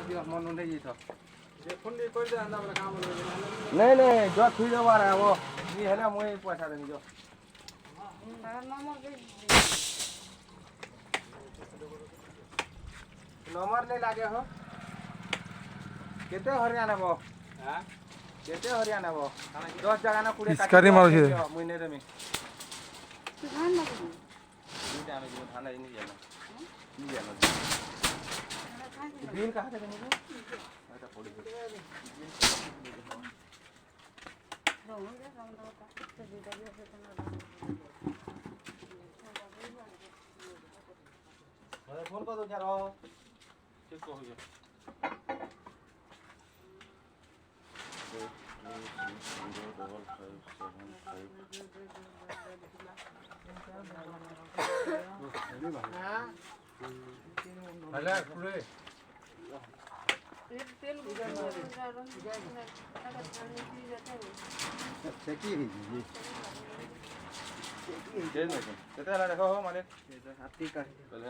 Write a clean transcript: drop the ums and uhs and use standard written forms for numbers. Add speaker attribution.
Speaker 1: दियो मन नहीं जी तो
Speaker 2: फोन नहीं कर दे अंदा वाला काम हो
Speaker 1: नहीं नहीं जो थी जो बार है वो ये है ना मुझे पैसा देंगे जो नंबर नहीं लागे हो केते हरियाणा बो
Speaker 2: हां
Speaker 1: केते हरियाणा बो 10 जगह ना पूरे
Speaker 3: पिचकारी मारो छे
Speaker 1: महीने रे में
Speaker 4: धान ना
Speaker 1: ये टाइम में धान नहीं जाना नहीं जाना बिल कहां से देंगे ऐसा पड़ी अरे फोन कर दो यार ठीक हो गया हेलो पूरे
Speaker 4: तेल
Speaker 1: सेकी ही जी केते ला देखो हो मालिक
Speaker 2: हाथी का
Speaker 1: पहले